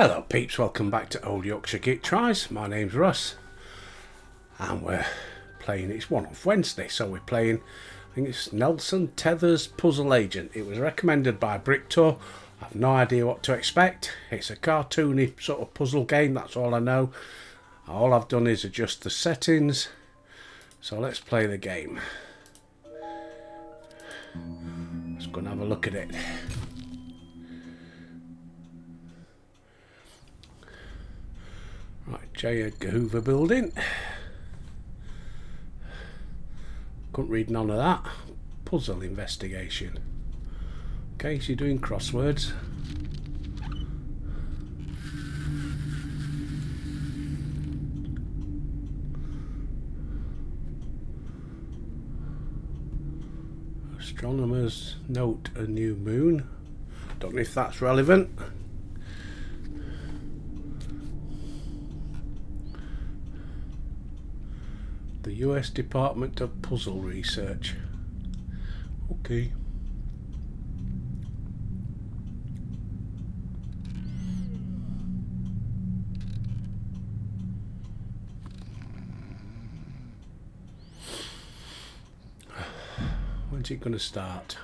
Hello peeps, welcome back to Old Yorkshire Geek Tries. My name's Russ and we're playing, it's Qne-off Wednesday, so we're playing, I think it's Nelson Tether's Puzzle Agent. It was recommended by Bricktor. I have no idea what to expect. It's a cartoony sort of puzzle game, that's all I know. All I've done is adjust the settings, so let's play the game. Let's go and have a look at it. Right, J. Edgar Hoover building. Couldn't read none of that. Puzzle investigation. Okay, so you're doing crosswords. Astronomers note a new moon. Don't know if that's relevant. The US Department of Puzzle Research. Okay. When's it going to start?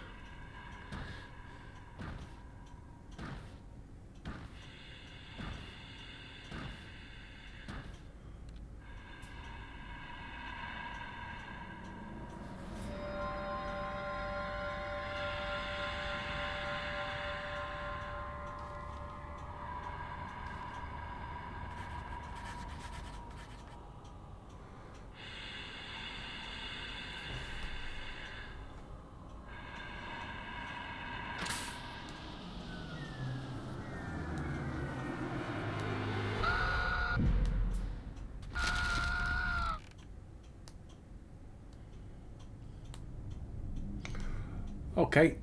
Okay.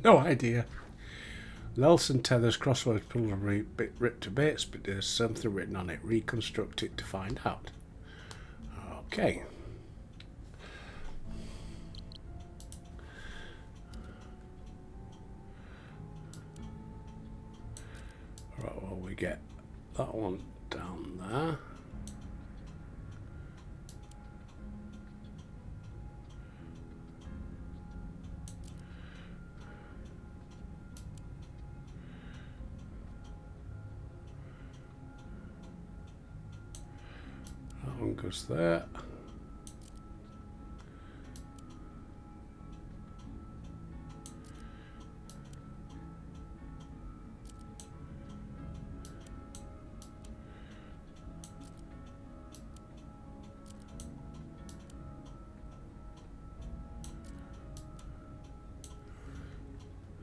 No idea. Nelson Tether's crossword puzzle bit ripped to bits, but there's something written on it. Reconstruct it to find out. Okay. Right, well, we get that one down there. That one goes there.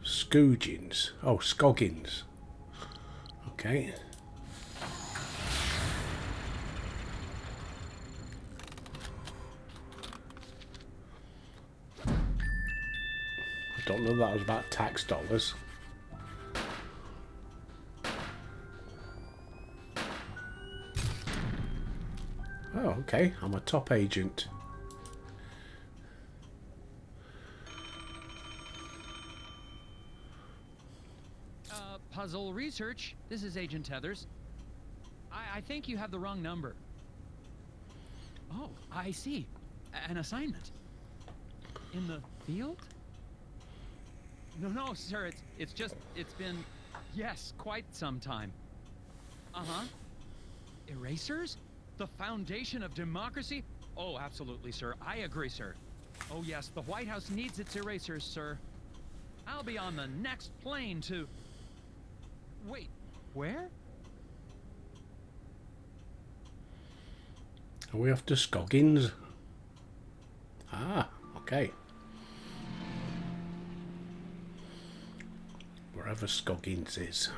Scoogins. Oh, Scoggins. Okay. I don't know if that was about tax dollars. Oh, okay. I'm a top agent. Puzzle research. This is Agent Tethers. I think you have the wrong number. Oh, I see. An assignment. In the field? No, sir. It's been, yes, quite some time. Uh-huh. Erasers? The foundation of democracy? Oh, absolutely, sir. I agree, sir. Oh, yes, the White House needs its erasers, sir. I'll be on the next plane to... Wait, where? Are we off to Scoggins? Ah, okay. Wherever Scoggins is.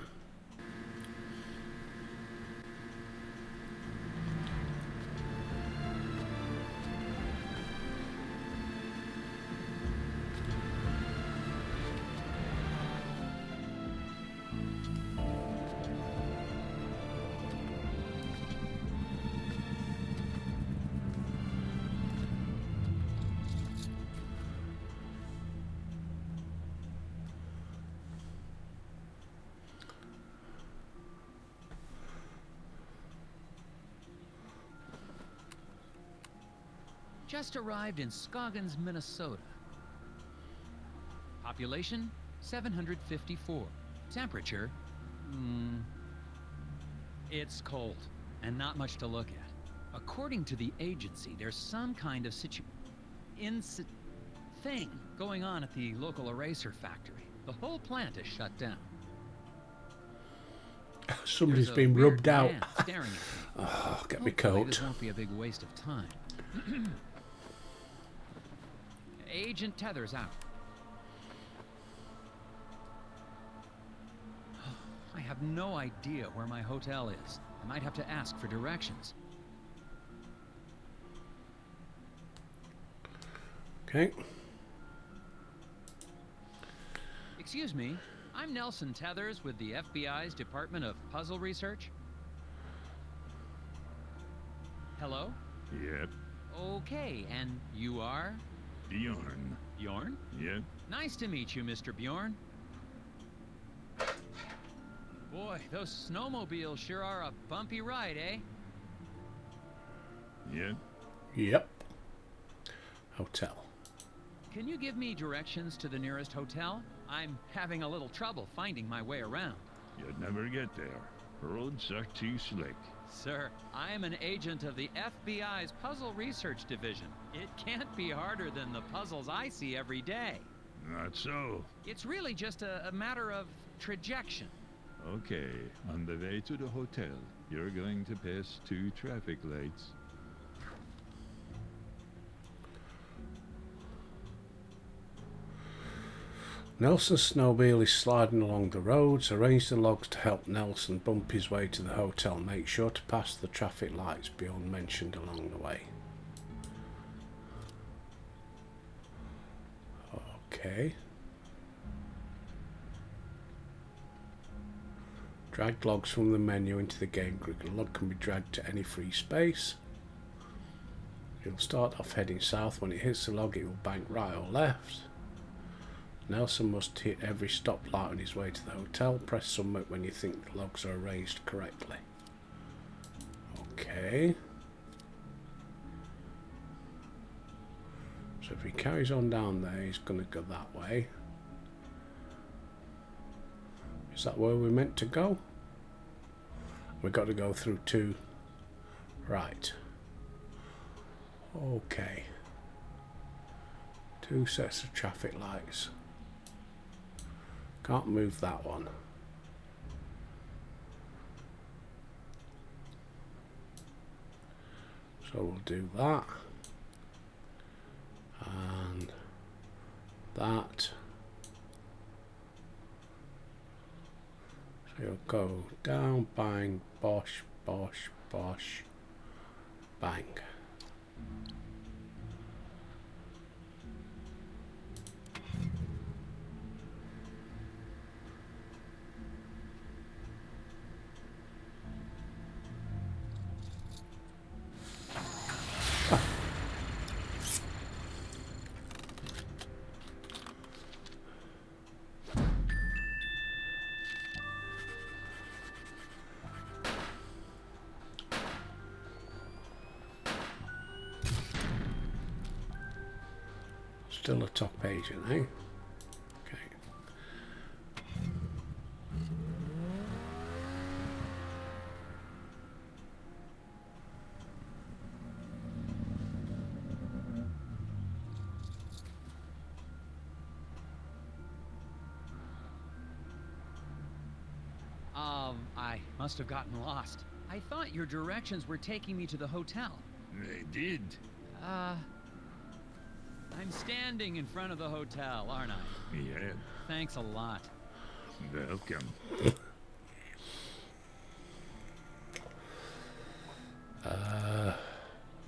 Just arrived in Scoggins, Minnesota. Population 754. Temperature, it's cold and not much to look at. According to the agency, there's some kind of thing going on at the local eraser factory. The whole plant is shut down. Somebody's been rubbed out. Staring at me. Oh, get me Hopefully coat. This won't be a big waste of time. Agent Tether's out. I have no idea where my hotel is. I might have to ask for directions. Okay. Excuse me, I'm Nelson Tethers with the FBI's Department of Puzzle Research. Hello? Yep. Okay, and you are? Bjorn. Bjorn? Yep. Nice to meet you, Mr. Bjorn. Boy, those snowmobiles sure are a bumpy ride, eh? Yep. Yep. Hotel. Can you give me directions to the nearest hotel? I'm having a little trouble finding my way around. You'd never get there. Roads are too slick. Sir, I am an agent of the FBI's Puzzle Research Division. It can't be harder than the puzzles I see every day. Not so. It's really just a matter of trajection. Okay, on the way to the hotel, you're going to pass 2 traffic lights. Nelson's snowmobile is sliding along the roads. Arrange the logs to help Nelson bump his way to the hotel. Make sure to pass the traffic lights Bjorn mentioned along the way. Okay. Drag logs from the menu into the game grid. The log can be dragged to any free space. It'll start off heading south. When it hits the log, it will bank right or left. Nelson must hit every stoplight on his way to the hotel. Press submit when you think the logs are arranged correctly. Okay. So if he carries on down there, he's going to go that way. Is that where we're meant to go? We've got to go through 2. Right. Okay. 2 sets of traffic lights. Can't move that one. So we'll do that. And that. So you'll go down, bang, bosh, bosh, bosh, bang. Still a top agent, eh? Okay. I must have gotten lost. I thought your directions were taking me to the hotel. They did. I'm standing in front of the hotel, aren't I? Yeah. Thanks a lot. Welcome.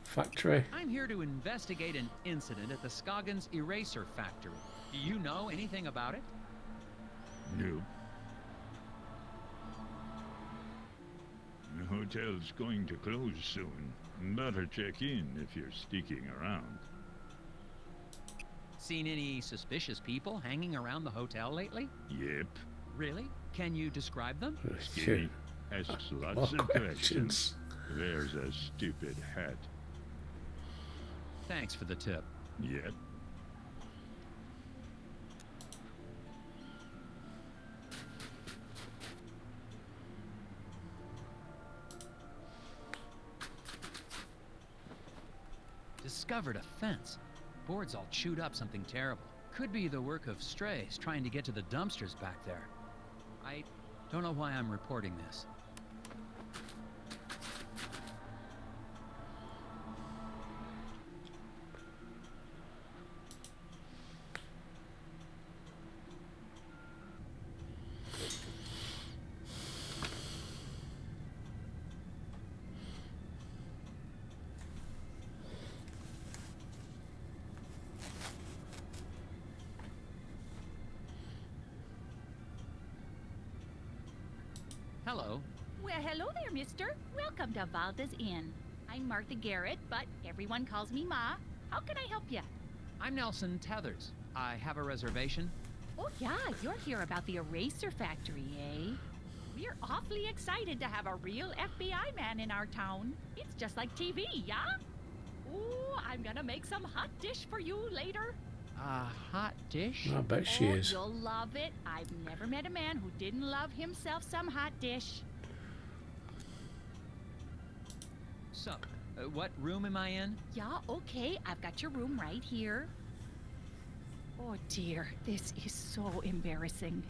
Factory. I'm here to investigate an incident at the Scoggins Eraser Factory. Do you know anything about it? Nope. The hotel's going to close soon. Better check in if you're sticking around. Seen any suspicious people hanging around the hotel lately? Yep. Really? Can you describe them? Skinny asks lots of questions. There's a stupid hat. Thanks for the tip. Yep. Discovered a fence. Boards all chewed up, something terrible. Could be the work of strays trying to get to the dumpsters back there. I don't know why I'm reporting this. Hello. Well, hello there, mister. Welcome to Valda's Inn. I'm Martha Garrett, but everyone calls me Ma. How can I help you? I'm Nelson Tethers. I have a reservation. Oh, yeah, you're here about the eraser factory, eh? We're awfully excited to have a real FBI man in our town. It's just like TV, yeah? Ooh, I'm gonna make some hot dish for you later. A hot dish? I bet she Oh, is. you'll love it. I've never met a man who didn't love himself some hot dish. So, what room am I in? Yeah, okay, I've got your room right here. Oh dear, this is so embarrassing.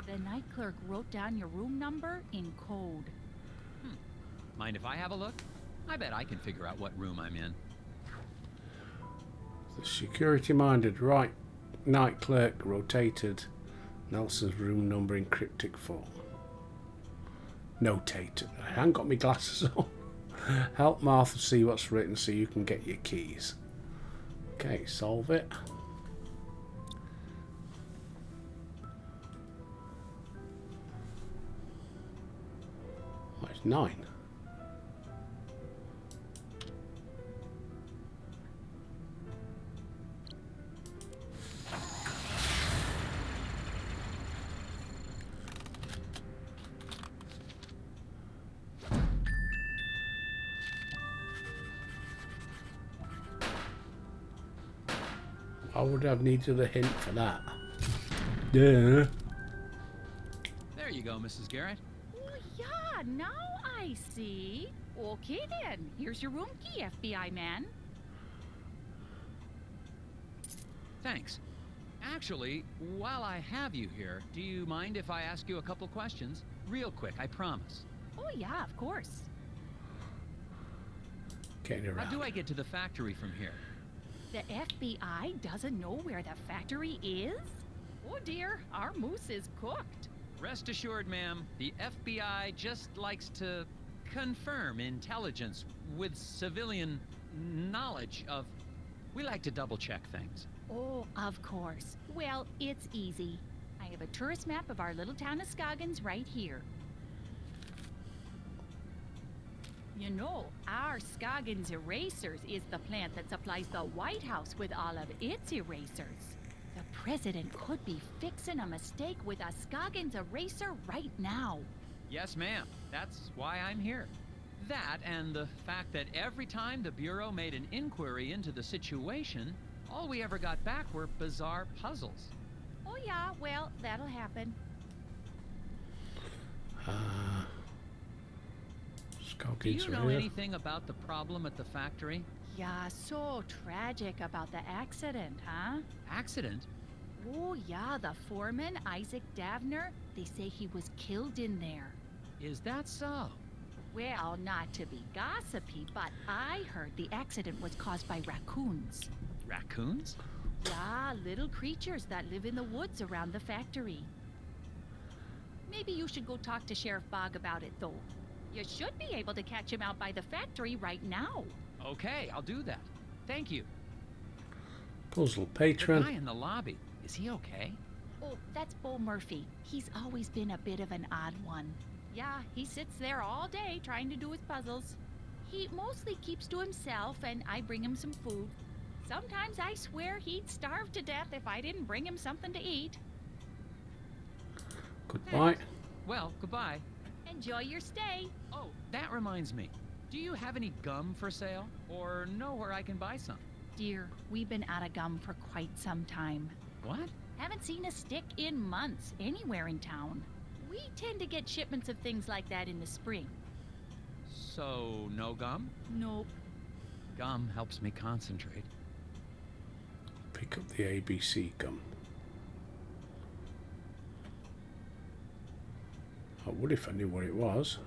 The night clerk wrote down your room number in code. Mind if I have a look? I bet I can figure out what room I'm in. The security-minded right night clerk rotated Nelson's room number in cryptic form. Notated. I haven't got my glasses on. Help Martha see what's written so you can get your keys. Okay, solve it. Oh, it's 9. I would have needed a hint for that. Yeah. There you go, Mrs. Garrett. Oh, yeah, now I see. Okay then, here's your room key, FBI man. Thanks. Actually, while I have you here, do you mind if I ask you a couple questions? Real quick, I promise. Oh yeah, of course. Getting How around. do I get to the factory from here? The FBI doesn't know where the factory is? Oh dear, our moose is cooked. Rest assured, ma'am, the FBI just likes to confirm intelligence with civilian knowledge of... We like to double-check things. Oh, of course. Well, it's easy. I have a tourist map of our little town of Scoggins right here. You know, our Scoggins Erasers is the plant that supplies the White House with all of its erasers. The president could be fixing a mistake with a Scoggins eraser right now. Yes, ma'am. That's why I'm here. That and the fact that every time the Bureau made an inquiry into the situation, all we ever got back were bizarre puzzles. Oh yeah, well, that'll happen. Do you know anything about the problem at the factory? Yeah, so tragic about the accident, huh? Accident? Oh yeah, the foreman, Isaac Davner, they say he was killed in there. Is that so? Well, not to be gossipy, but I heard the accident was caused by raccoons. Raccoons? Yeah, little creatures that live in the woods around the factory. Maybe you should go talk to Sheriff Bogg about it, though. You should be able to catch him out by the factory right now. Okay, I'll do that. Thank you. Puzzle The patron. guy in the lobby, is he okay? Oh, that's Bo Murphy. He's always been a bit of an odd one. Yeah, he sits there all day trying to do his puzzles. He mostly keeps to himself, and I bring him some food. Sometimes I swear he'd starve to death if I didn't bring him something to eat. Goodbye. Well, goodbye. Enjoy your stay. Oh, that reminds me. Do you have any gum for sale? Or know where I can buy some? dear, we've been out of gum for quite some time. What? Haven't seen a stick in months anywhere in town. We tend to get shipments of things like that in the spring. So, no gum? Nope. Gum helps me concentrate. Pick up the ABC gum. I would if I knew what it was.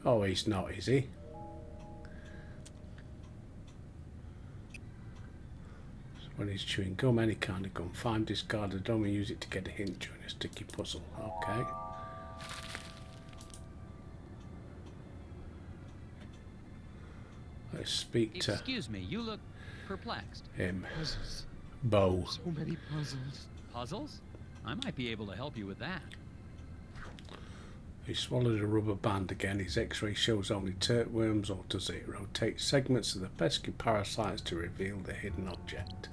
Oh, he's not, is he? So when he's chewing gum, any kind of gum, find discarded gum and use it to get a hint during a sticky puzzle. Okay. Let's speak to Excuse me, you look perplexed. him. Puzzles. Bo. So many puzzles. Puzzles? I might be able to help you with that. He swallowed a rubber band again. His x-ray shows only tapeworms, or does it rotate segments of the pesky parasites to reveal the hidden object?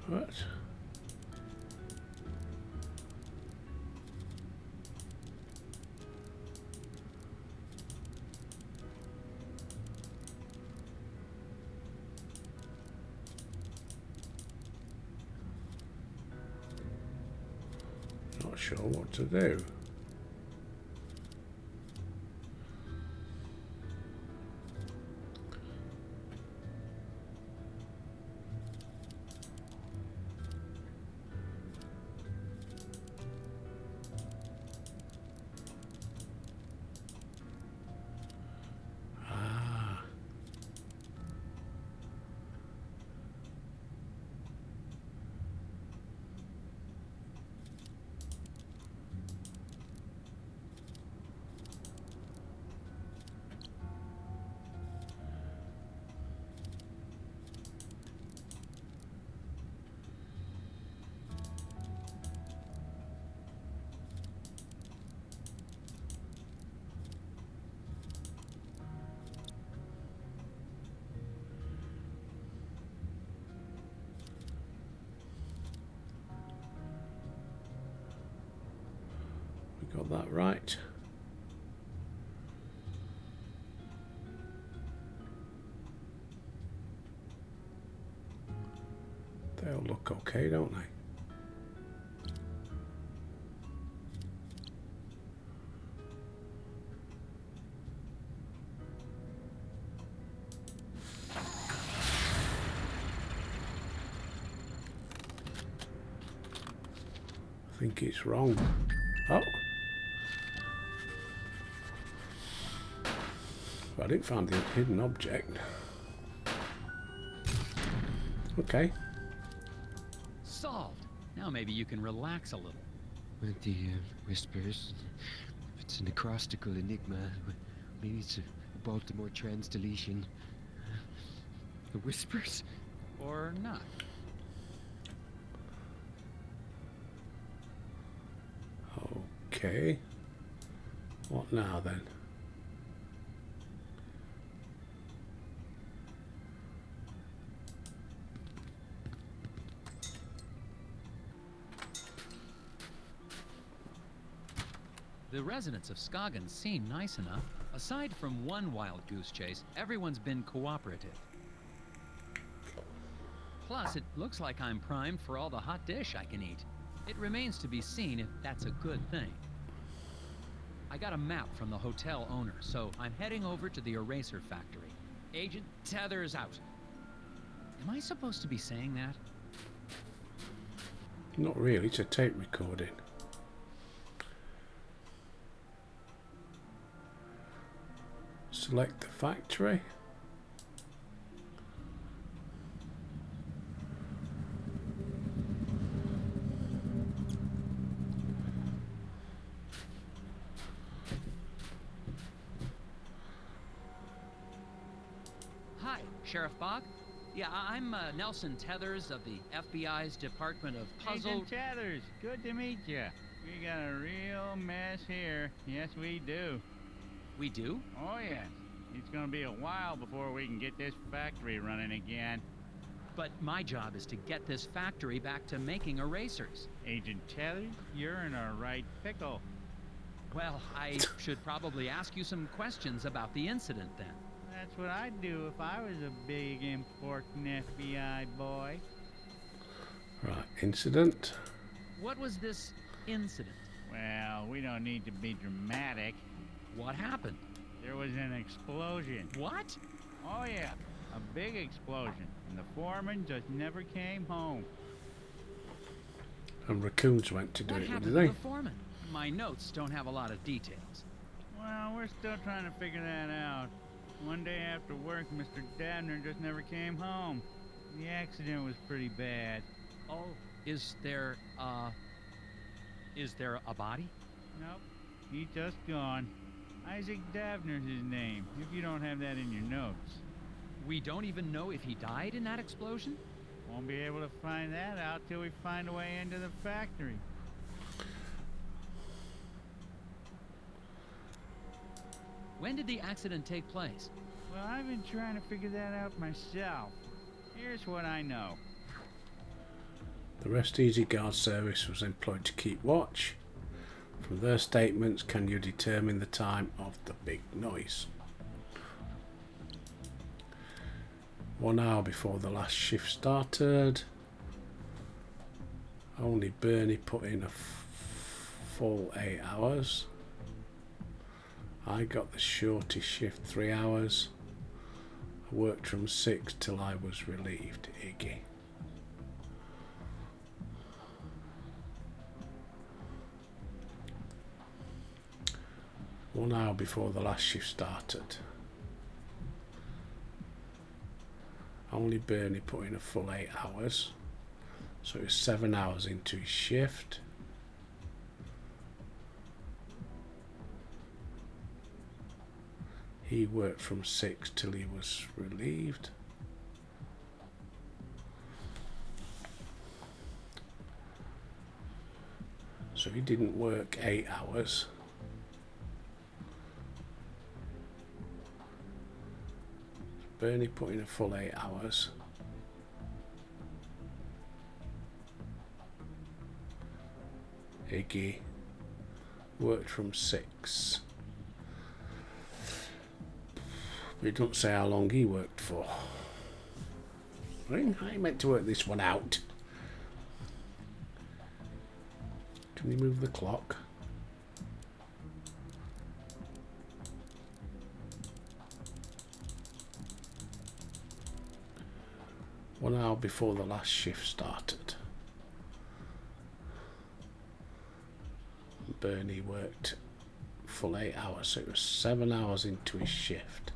What? Not sure what to do. Ah. We got that right. They all look okay, don't they? I think it's wrong. Oh. I didn't find the hidden object. Okay. Solved. Now maybe you can relax a little. With the whispers. It's an acrostical enigma. Maybe it's a Baltimore trans deletion. The whispers? Or not. Okay. What now then? The residents of Skagen seem nice enough. Aside from one wild goose chase, everyone's been cooperative. Plus, it looks like I'm primed for all the hot dish I can eat. It remains to be seen if that's a good thing. I got a map from the hotel owner, so I'm heading over to the eraser factory. Agent Tether's out. Am I supposed to be saying that? Not really, it's a tape recording. Select the factory. Hi, Sheriff Bog. Yeah, I'm Nelson Tethers of the FBI's Department of Puzzle... Agent Tethers, good to meet you. We got a real mess here. Yes, we do. We do? Oh, yes. It's gonna be a while before we can get this factory running again. But my job is to get this factory back to making erasers. Agent Tethers, you're in a right pickle. Well, I should probably ask you some questions about the incident then. That's what I'd do if I was a big, important FBI boy. Right, incident. What was this incident? Well, we don't need to be dramatic. What happened? There was an explosion. What? Oh, yeah. A big explosion. And the foreman just never came home. And raccoons went to do What it, happened did to they? the foreman? My notes don't have a lot of details. Well, we're still trying to figure that out. One day after work, Mr. Dabner just never came home. The accident was pretty bad. Oh, is there a body? Nope, he's just gone. Isaac Dabner's his name, if you don't have that in your notes. We don't even know if he died in that explosion? Won't be able to find that out till we find a way into the factory. When did the accident take place? Well, I've been trying to figure that out myself. Here's what I know. The Rest Easy Guard service was employed to keep watch. From their statements, can you determine the time of the big noise? 1 hour before the last shift started. Only Bernie put in a full 8 hours. I got the shortest shift, 3 hours. I worked from 6 till I was relieved. Iggy. One hour before the last shift started. Only Bernie put in a full 8 hours. So it was 7 hours into his shift. He worked from 6 till he was relieved. So he didn't work 8 hours. Bernie put in a full 8 hours. Iggy worked from 6. But it doesn't say how long he worked for. I ain't meant to work this one out. Can you move the clock? One hour before the last shift started. Bernie worked full 8 hours, so it was 7 hours into his shift.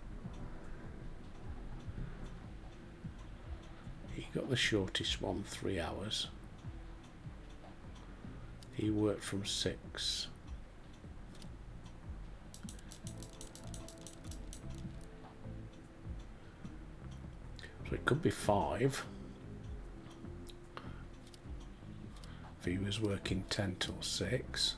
He got the shortest one, 3 hours. He worked from 6. So it could be 5. If he was working 10 till 6.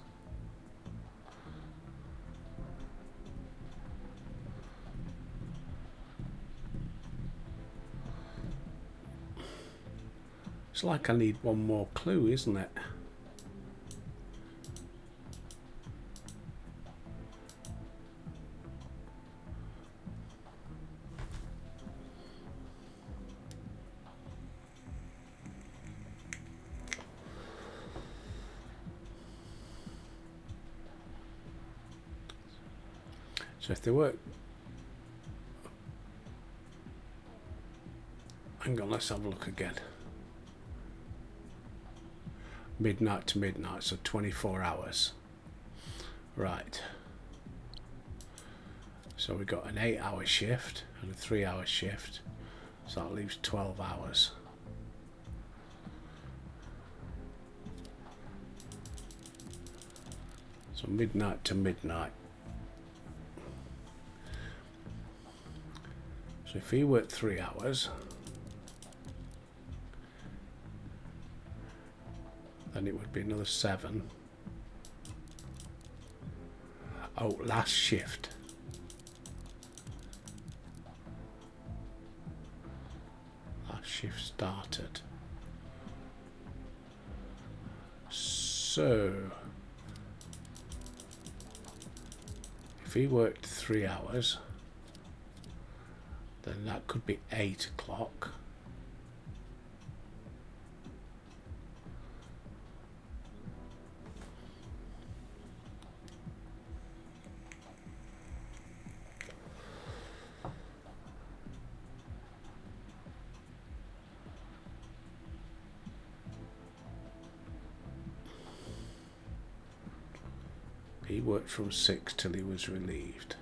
It's like I need one more clue, isn't it? So if they work... Hang on, let's have a look again. Midnight to midnight, so 24 hours. Right. So we've got an 8-hour shift and a 3-hour shift. So that leaves 12 hours. So midnight to midnight. So So if he worked 3 hours, then it would be another 7. Oh, last shift. Last shift started. So if he worked 3 hours, then that could be 8 o'clock. He worked from 6 till he was relieved.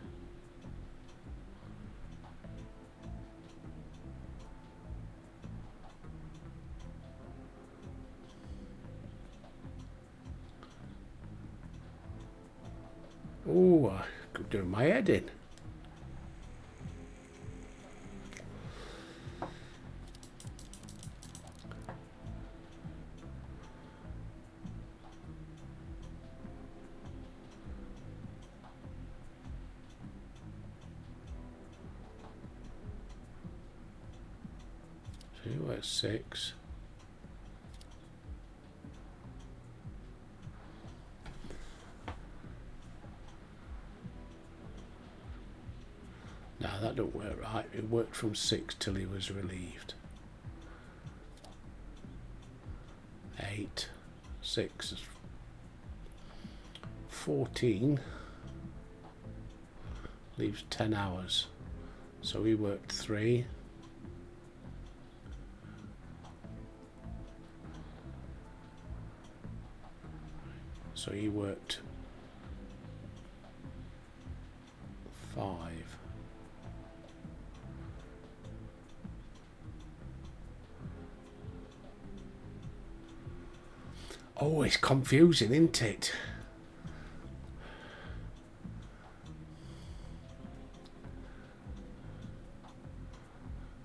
Oh, I could do my head in. So you were 6. No, that don't work right. It worked from 6 till he was relieved. 8, 6, 14. Leaves 10 hours. So he worked 3. So he worked 5. Oh, it's confusing, isn't it?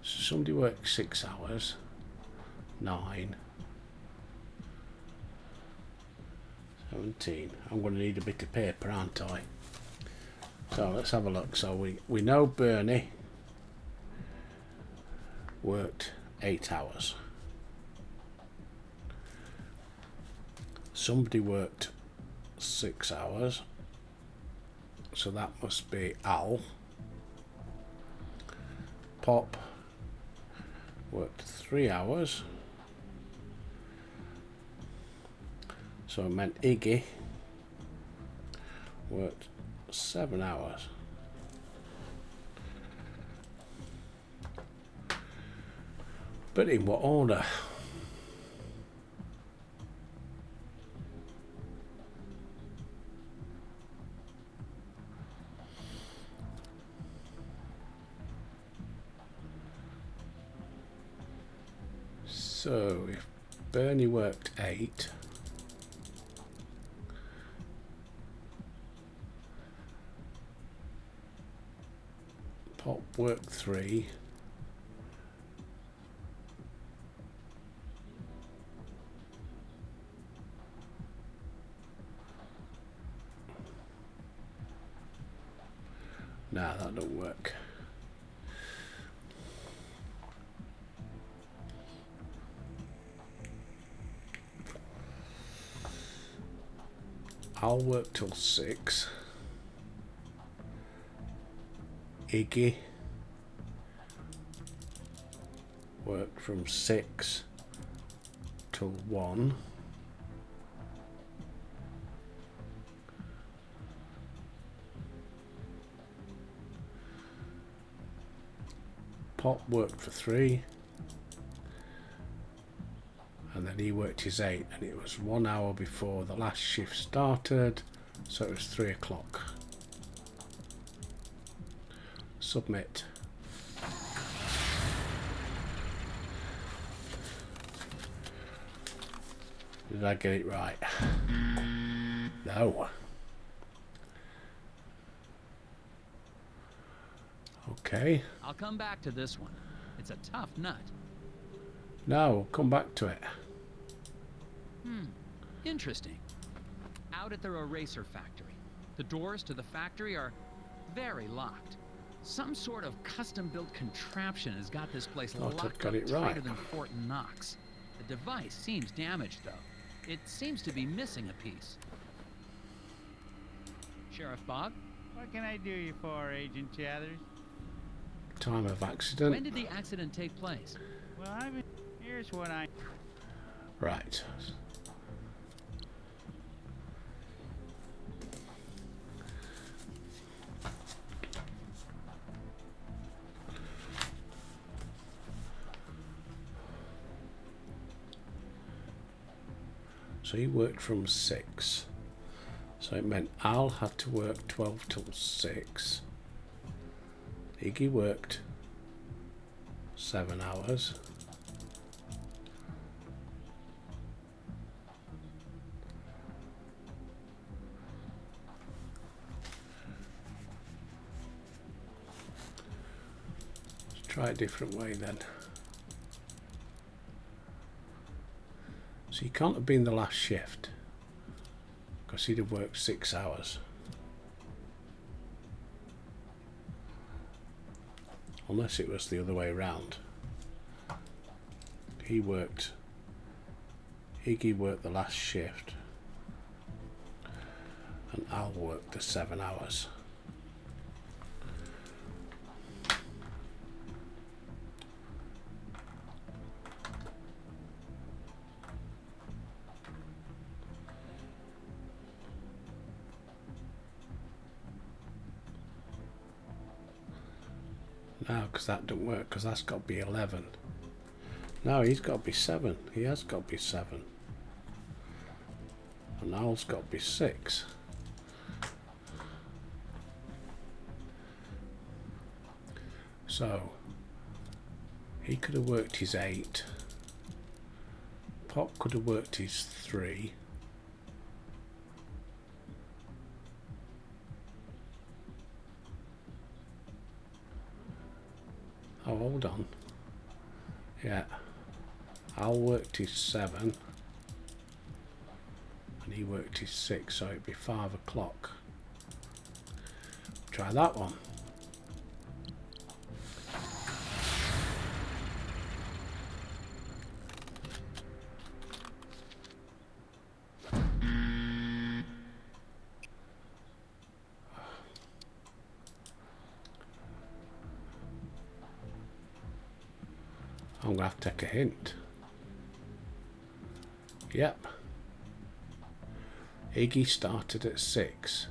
So somebody works 6 hours, 9, 17. I'm going to need a bit of paper, aren't I? So let's have a look. So we know Bernie worked 8 hours. Somebody worked 6 hours. So that must be Al. Pop worked 3 hours. So it meant Iggy worked 7 hours. But in what order? So if Bernie worked 8, Pop worked 3, nah, that don't work. I'll work till 6. Iggy worked from 6 till 1. Pop worked for 3. And then he worked his 8, and it was 1 hour before the last shift started, so it was 3 o'clock. Submit. Did I get it right? No. Okay. I'll come back to this one. It's a tough nut. Now we'll come back to it. Interesting. Out at their eraser factory. The doors to the factory are very locked. Some sort of custom-built contraption has got this place Thought I'd locked got up it tighter right. than Fort Knox. The device seems damaged, though. It seems to be missing a piece. Sheriff Bob? What can I do you for, Agent Chathers? Time of When accident. did the accident take place? Well, here's what I... Right. So he worked from 6. So it meant Al had to work 12 till 6. Iggy worked 7 hours. Let's try a different way then. So he can't have been the last shift, because he'd have worked 6 hours. Unless it was the other way around. Iggy worked the last shift and Al worked the 7 hours. No, because that don't work, because that's got to be 11. No, he's got to be 7. He has got to be 7. And Al's got to be 6. So, he could have worked his 8. Pop could have worked his 3. Oh, hold on. Yeah. Al worked his 7. And he worked his 6, so it'd be 5 o'clock. Try that one. I'm going to have to take a hint. Yep. Iggy started at 6.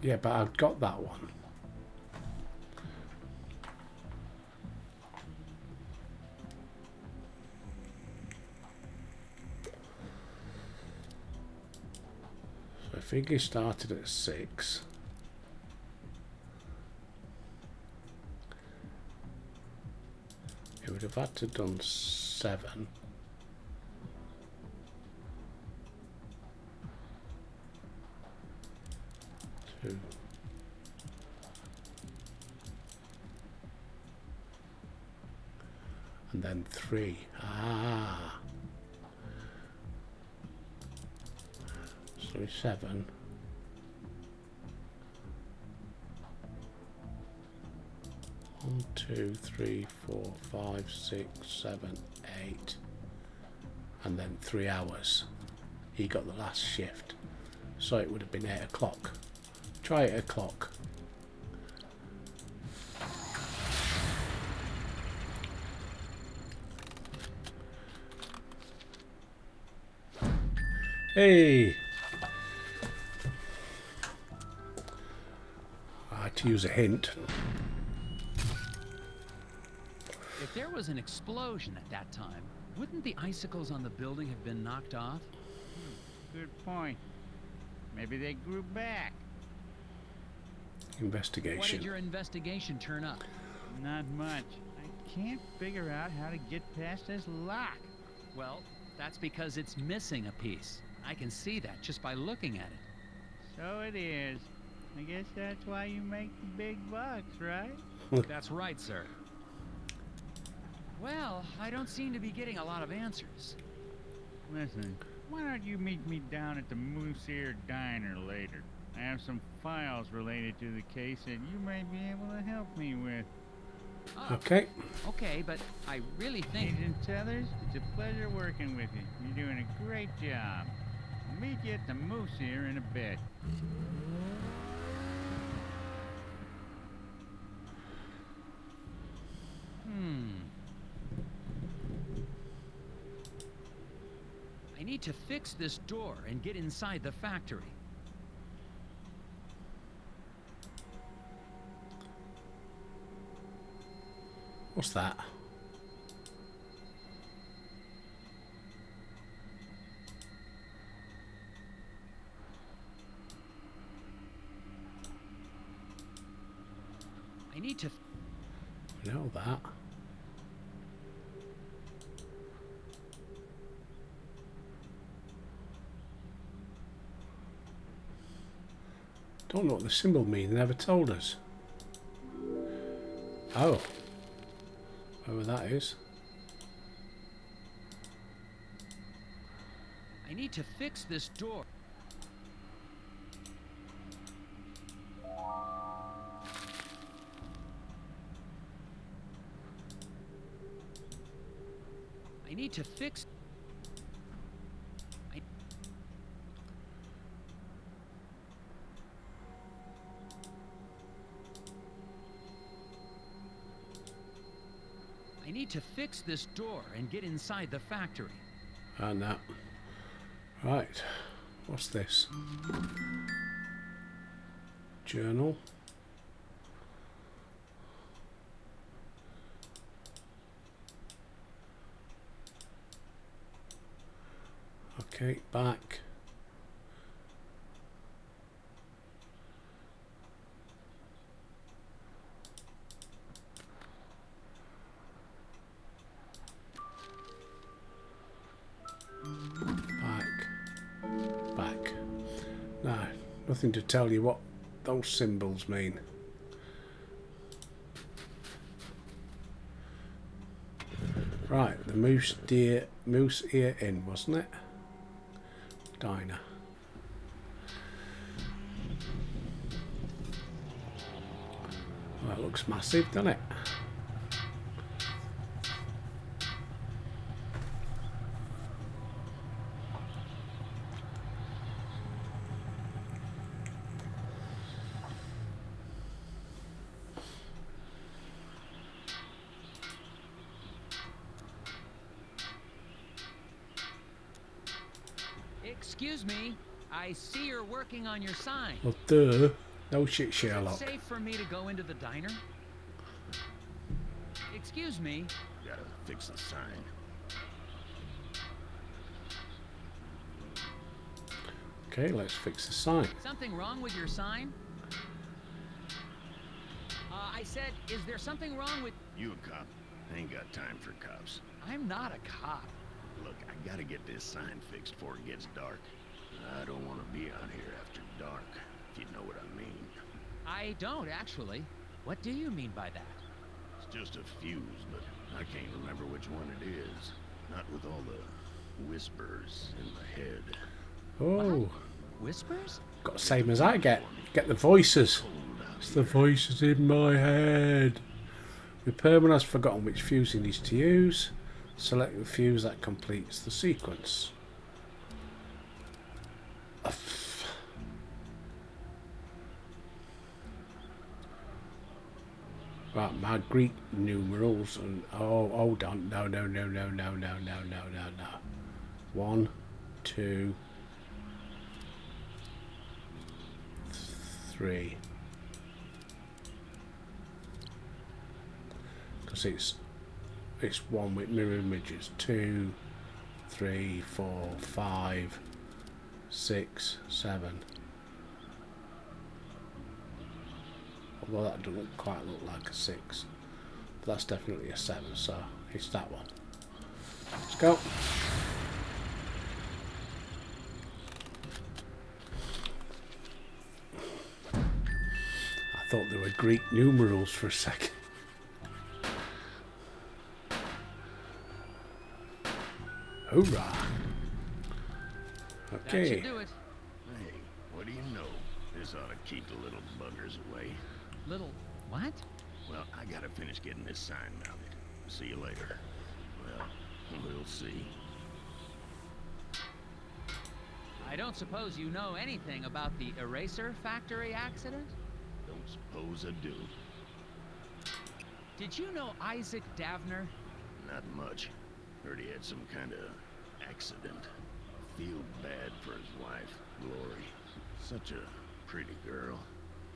Yeah, but I've got that one. So if Iggy started at 6, it would have had to done 7. Two. And then 3. Ah. So 7. One, 2, 3, 4, 5, 6, 7, 8. And then 3 hours. He got the last shift. So it would have been 8 o'clock. Try 8 o'clock. Hey! I had to use a hint. If there was an explosion at that time, wouldn't the icicles on the building have been knocked off? Good point. Maybe they grew back. What Investigation. did your investigation turn up? Not much. I can't figure out how to get past this lock. Well, that's because it's missing a piece. I can see that just by looking at it. So it is. I guess that's why you make the big bucks, right? That's right, sir. Well, I don't seem to be getting a lot of answers. Listen, why don't you meet me down at the Moose Ear Diner later? I have some files related to the case that you may be able to help me with. Oh, Okay. okay, but I really think... Agent Tethers, it's a pleasure working with you. You're doing a great job. I'll meet you at the Moose Ear in a bit. I need to fix this door and get inside the factory. What's that? I need to... I know that. Don't know what the symbol means. They never told us. Oh. Whoever that is. I need to fix this door. I need to fix... I need to fix this door and get inside the factory. And that. Right. What's this? Journal. Okay, back. Back. No, nothing to tell you what those symbols mean. Right, the Moose Ear Inn, wasn't it? Diner. Well, that looks massive, doesn't it? Excuse me, I see you're working on your sign. Well, duh. No shit, Is Sherlock. it safe for me to go into the diner? Excuse me. Gotta fix the sign. Okay, let's fix the sign. Something wrong with your sign? I said, is there something wrong with... You a cop? I ain't got time for cops. I'm not a cop. Look, I gotta get this sign fixed before it gets dark. I don't want to be out here after dark, if you know what I mean. I don't, actually. What do you mean by that? It's just a fuse, but I can't remember which one it is. Not with all the whispers in my head. Oh, Whispers? got the same as I get. Get the voices. It's the voices in my head. Repairman has forgotten which fuse he needs to use. Select the fuse that completes the sequence. Right, my Greek numerals and hold on. No. 1, 2, 3. Because it's one with mirror images. 2, 3, 4, 5, 6, 7. Although that doesn't quite look like a 6. But that's definitely a 7, so it's that one. Let's go. I thought they were Greek numerals for a second. Hoorah! That Okay. should do it. Hey, what do you know? This ought to keep the little buggers away. Little what? Well, I gotta finish getting this sign mounted. See you later. Well, we'll see. I don't suppose you know anything about the eraser factory accident? Don't suppose I do. Did you know Isaac Davner? Not much. Heard he had some kind of accident. Feel bad for his wife, Glory. Such a pretty girl.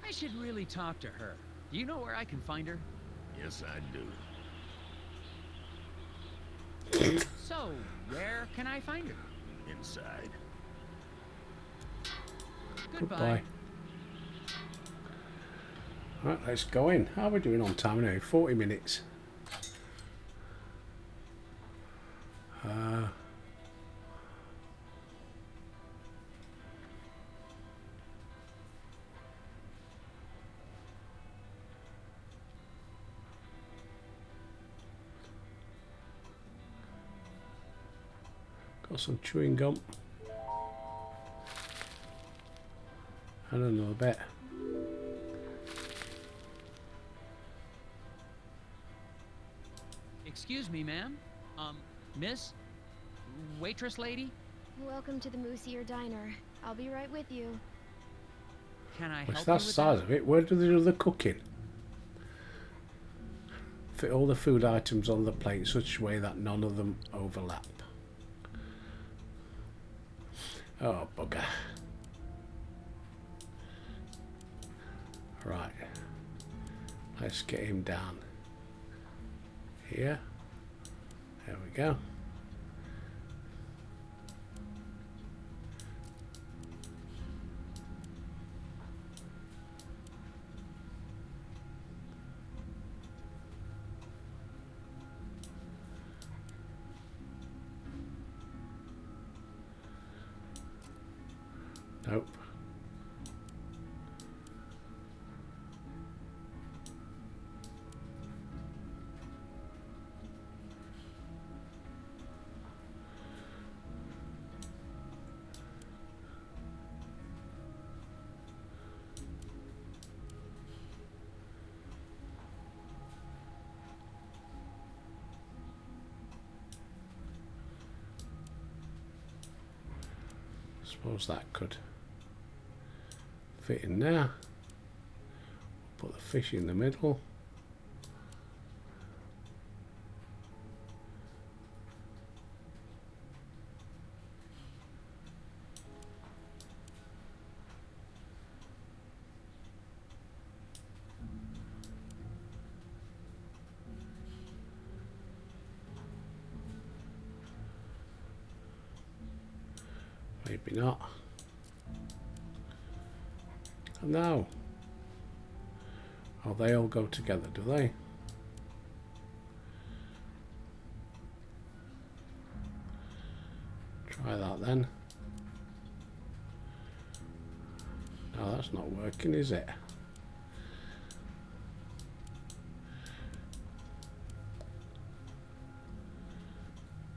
I should really talk to her. Do you know where I can find her? Yes, I do. So, where can I find her? Inside. Goodbye. Right, let's go in. How are we doing on time now? 40 minutes. Got some chewing gum. And another bit. Excuse me, ma'am. Miss? Waitress lady? Welcome to the Moosier Diner. I'll be right with you. Can I What's help that you with size that? of it? Where do they do the cooking? Fit all the food items on the plate in such a way that none of them overlap. Oh, bugger. Right. Let's get him down. Here. There we go. Nope. Suppose that could fit in there. Put the fish in the middle. Maybe not. No. Oh, they all go together, do they? Try that then. No, that's not working, is it?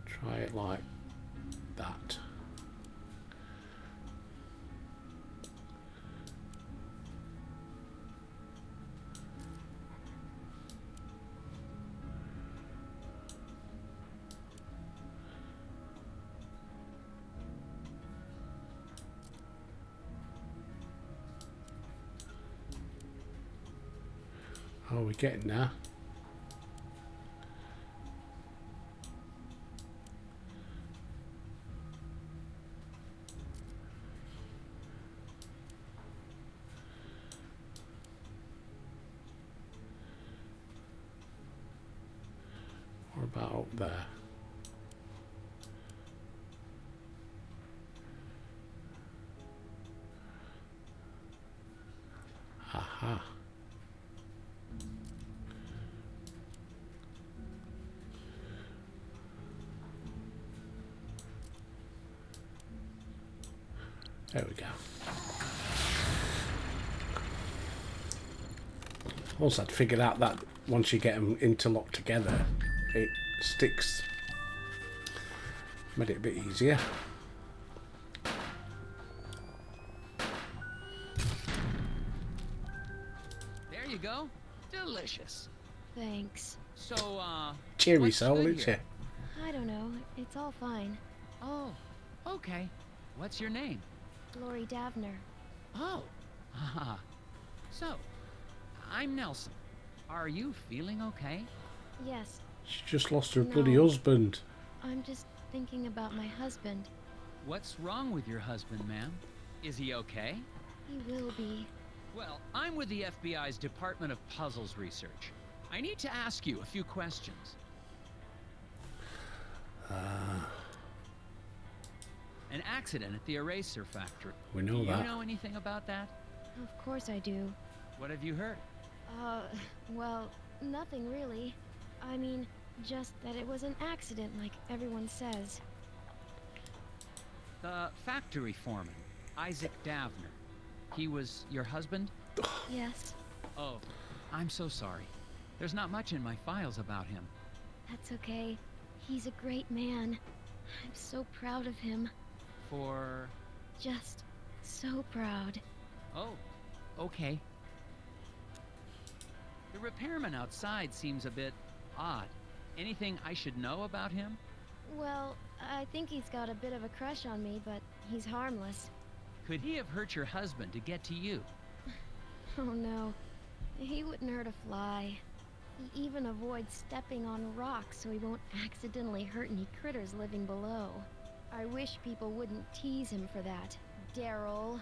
Try it like that. Oh, we're getting there. What about up there? Aha. There we go. Also, I'd figured out that once you get them interlocked together, it sticks. Made it a bit easier. There you go. Delicious. Thanks. So, Cheery what's soul, good isn't she? here? I don't know. It's all fine. Oh, okay. What's your name? Lori Davner. Oh, haha. So, I'm Nelson. Are you feeling okay? Yes, She just lost her No. bloody husband. I'm just thinking about my husband. What's wrong with your husband, ma'am? Is he okay? He will be. Well, I'm with the FBI's Department of Puzzles Research. I need to ask you a few questions. An accident at the eraser factory. We know Do that. you know anything about that? Of course I do. What have you heard? Well, nothing really. I mean, just that it was an accident like everyone says. The factory foreman, Isaac Davner. He was your husband? Yes, Oh, I'm so sorry. There's not much in my files about him. that's okay. He's a great man. I'm so proud of him. For... Just so proud. Oh, okay. The repairman outside seems a bit odd. Anything I should know about him? Well, I think he's got a bit of a crush on me, but he's harmless. Could he have hurt your husband to get to you? Oh no, he wouldn't hurt a fly. He even avoids stepping on rocks so he won't accidentally hurt any critters living below. I wish people wouldn't tease him for that, Daryl.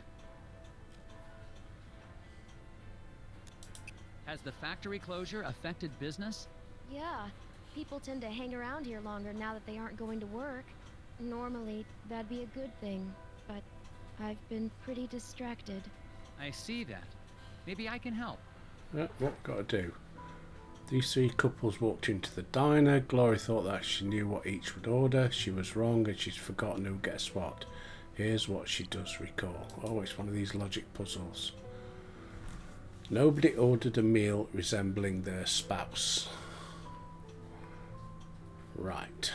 Has the factory closure affected business? Yeah, people tend to hang around here longer now that they aren't going to work. Normally, that'd be a good thing, but I've been pretty distracted. I see that. Maybe I can help. Yeah, what got to do? These three couples walked into the diner. Glory thought that she knew what each would order. She was wrong and she's forgotten who gets what. Here's what she does recall. Oh, it's one of these logic puzzles. Nobody ordered a meal resembling their spouse. Right.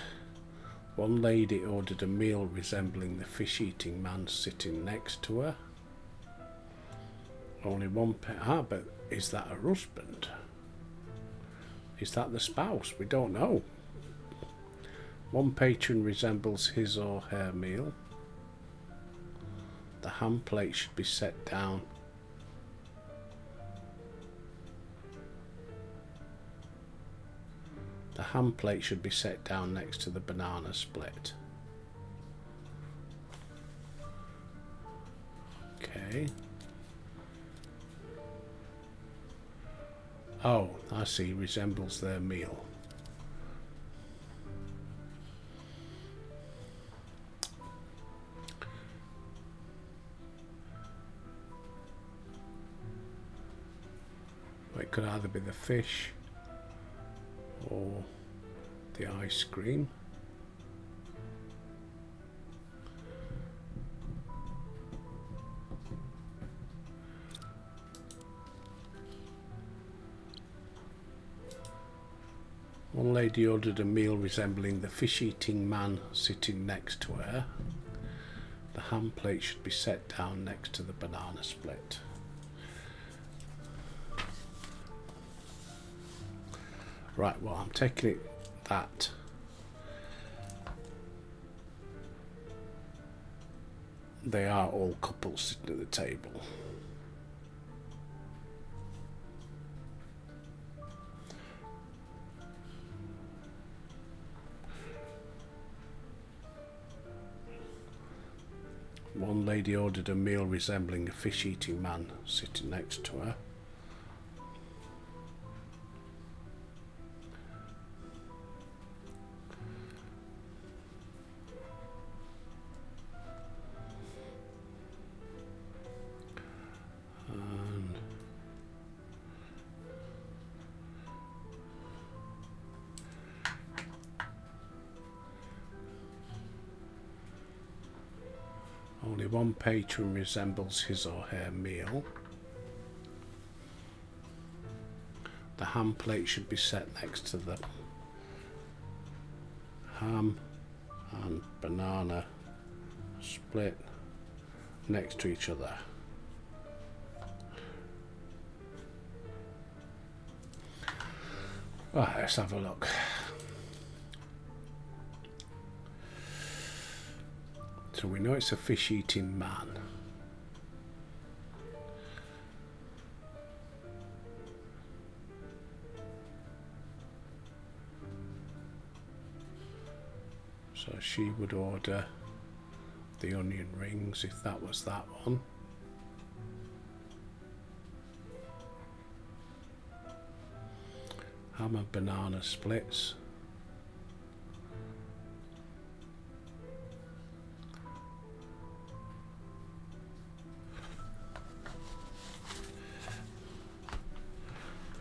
One lady ordered a meal resembling the fish-eating man sitting next to her. Only one but is that her husband? Is that the spouse? We don't know. One patron resembles his or her meal. The hand plate should be set down. The hand plate should be set down next to the banana split. Okay. Oh, I see. Resembles their meal. It could either be the fish or the ice cream. One lady ordered a meal resembling the fish-eating man sitting next to her. The hand plate should be set down next to the banana split. Right, well, I'm taking it that they are all couples sitting at the table. One lady ordered a meal resembling a fish-eating man sitting next to her. And only one patron resembles his or her meal. The ham plate should be set next to the ham and banana split next to each other. Right, let's have a look. So we know it's a fish-eating man. So she would order the onion rings if that was that one. Ham and banana splits.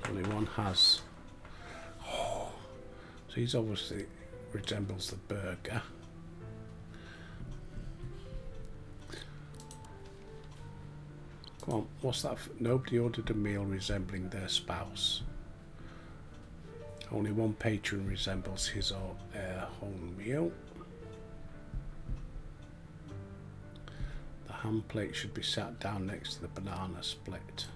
Only one has. Oh, so he's obviously resembles the burger. Come on, what's that? Nobody ordered a meal resembling their spouse. Only one patron resembles his or her own meal. The ham plate should be sat down next to the banana split.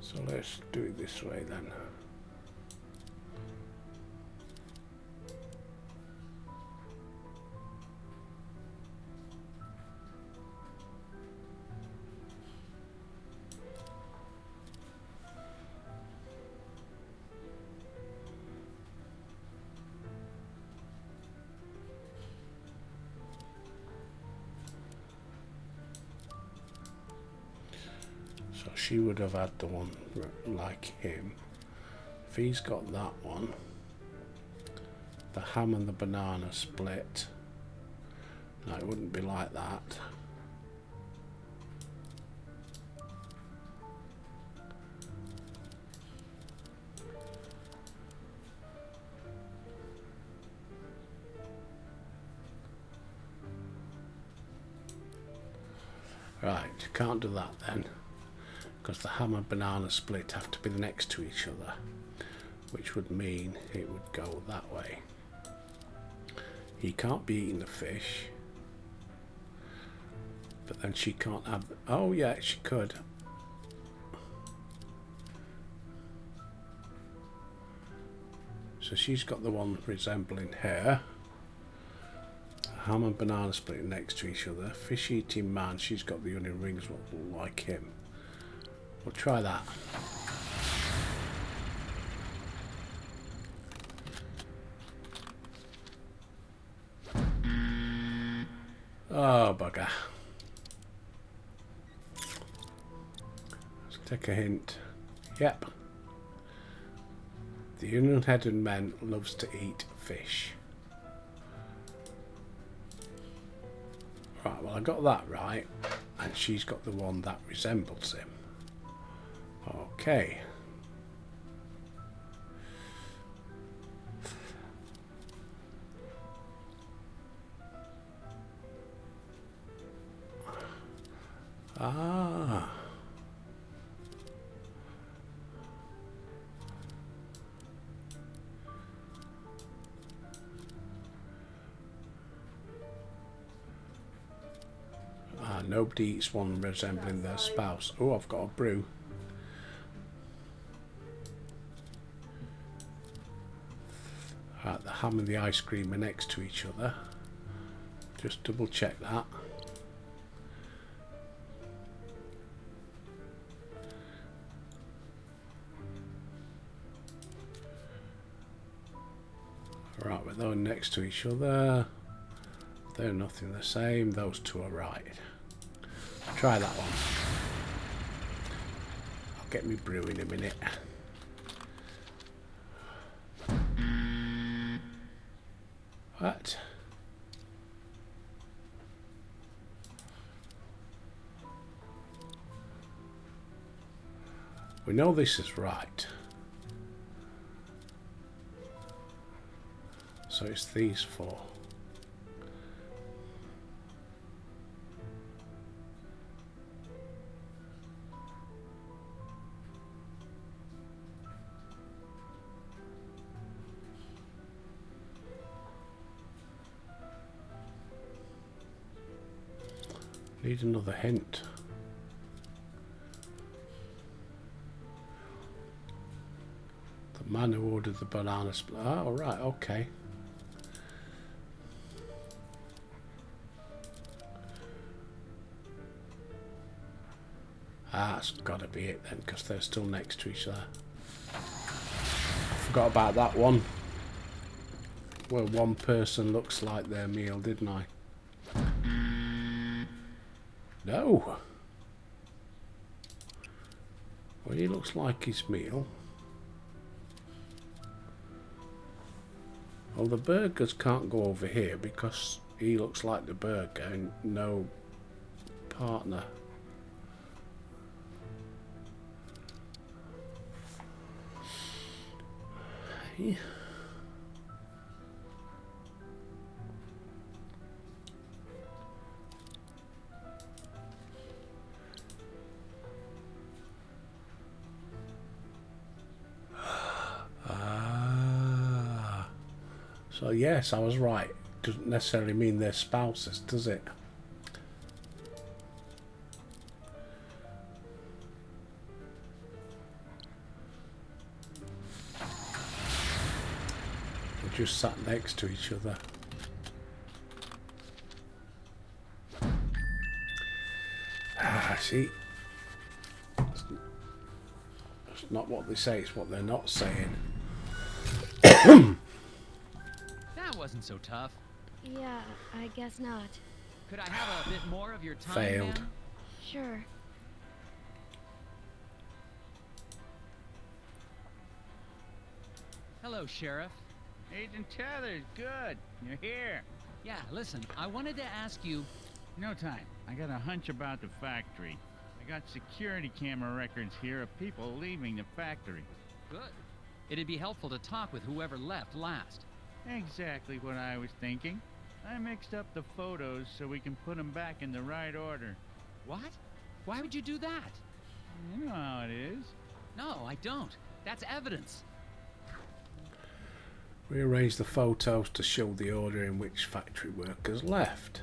So let's do it this way then. So she would have had the one like him. If he's got that one, the ham and the banana split. No, it wouldn't be like that. Right, can't do that then, because the ham and banana split have to be next to each other, which would mean it would go that way. He can't be eating the fish, but then she can't have. Oh yeah, she could. So she's got the one resembling her. Ham and banana split next to each other. Fish eating man, she's got the onion rings like him. We'll try that. Oh bugger. Let's take a hint. Yep. The onion-headed man loves to eat fish. Right, well I got that right, and she's got the one that resembles him. Okay. Ah. Nobody eats one resembling their spouse. Oh, I've got a brew. Right, the ham and the ice cream are next to each other. Just double check that. Right, with those next to each other. They're nothing the same. Those two are right. Try that one. I'll get me brew in a minute. What? We know this is right. So it's these four. Need another hint. The man who ordered the banana split. Oh, right, okay. Ah, it's got to be it then, because they're still next to each other. I forgot about that one. Where one person looks like their meal, didn't I? No. Well, he looks like his meal. Well, the burgers can't go over here because he looks like the burger and no partner. Hey. So yes, I was right. Doesn't necessarily mean they're spouses, does it? They just sat next to each other. Ah, see? It's not what they say, it's what they're not saying. That wasn't so tough. Yeah, I guess not. Could I have a bit more of your time, Failed. ma'am? Sure. Hello, Sheriff. Agent Tethers, good. You're here. Yeah, listen, I wanted to ask you... No time. I got a hunch about the factory. I got security camera records here of people leaving the factory. Good. It'd be helpful to talk with whoever left last. Exactly what I was thinking. I mixed up the photos so we can put them back in the right order. What? Why would you do that? You know how it is. No, I don't. That's evidence. Rearrange the photos to show the order in which factory workers left.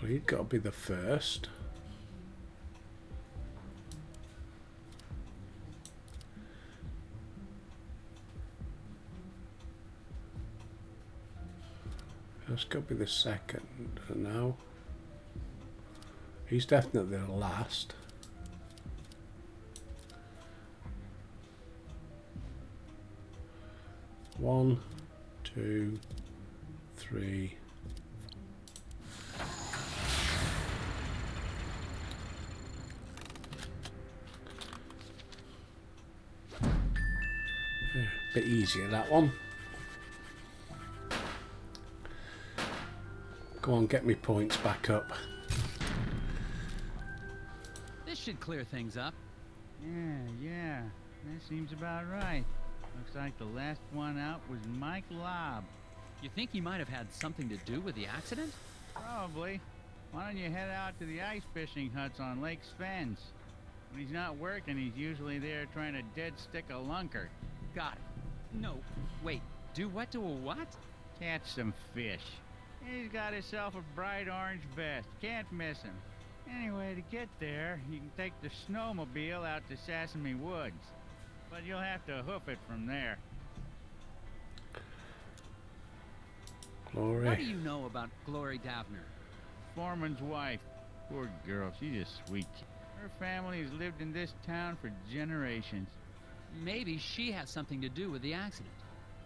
Well, you've got to be the first. That's got to be the second. No. He's definitely the last. One, two, three. Bit easier, that one. Go on, get me points back up. This should clear things up. Yeah. That seems about right. Looks like the last one out was Mike Lobb. You think he might have had something to do with the accident? Probably. Why don't you head out to the ice fishing huts on Lake Svens? When he's not working, he's usually there trying to dead stick a lunker. Got it. No, wait. Do what to a what? Catch some fish. He's got himself a bright orange vest. Can't miss him. Anyway, to get there, you can take the snowmobile out to Sesame Woods. But you'll have to hoof it from there. Glory. What do you know about Glory Davner? Foreman's wife. Poor girl, she's a sweet kid. Her family has lived in this town for generations. Maybe she has something to do with the accident.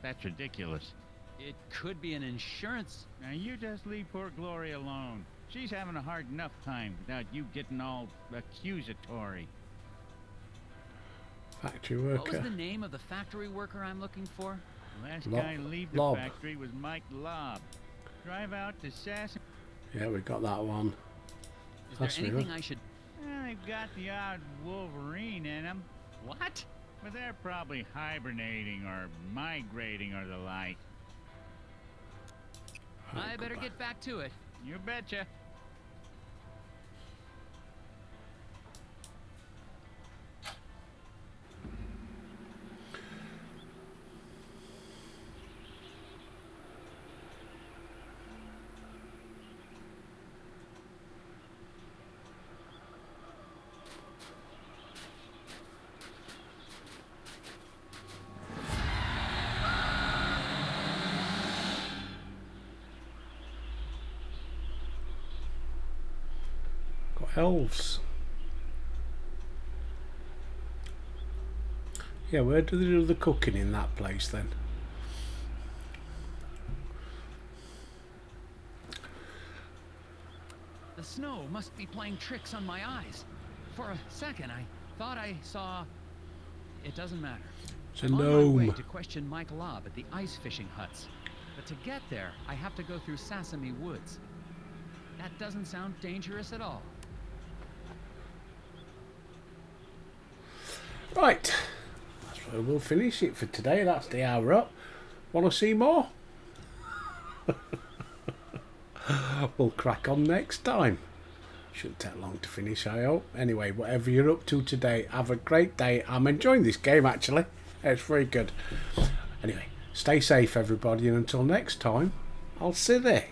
That's ridiculous. It could be an insurance... Now you just leave poor Glory alone. She's having a hard enough time without you getting all accusatory. Factory What was worker. the name of the factory worker I'm looking for? Last Lob- guy to leave the Lob. factory was Mike Lobb. Drive out to Sass. Yeah, we got that one. Is there That's me, anything huh? I should... Well, they've got the odd Wolverine in them, What? but they're probably hibernating or migrating or the like. I better get back to it. You betcha. Got elves. Yeah, where do they do the cooking in that place then? The snow must be playing tricks on my eyes. For a second, I thought I saw... It doesn't matter. It's a I'm on my way gnome. to question Mike Lobb at the ice fishing huts. But to get there, I have to go through Sesame Woods. That doesn't sound dangerous at all. Right, that's where we'll finish it for today. That's the hour up. Want to see more? We'll crack on next time. Shouldn't take long to finish, I hope. Anyway, whatever you're up to today, have a great day. I'm enjoying this game, actually. It's very good. Anyway, stay safe, everybody, and until next time, I'll see you there.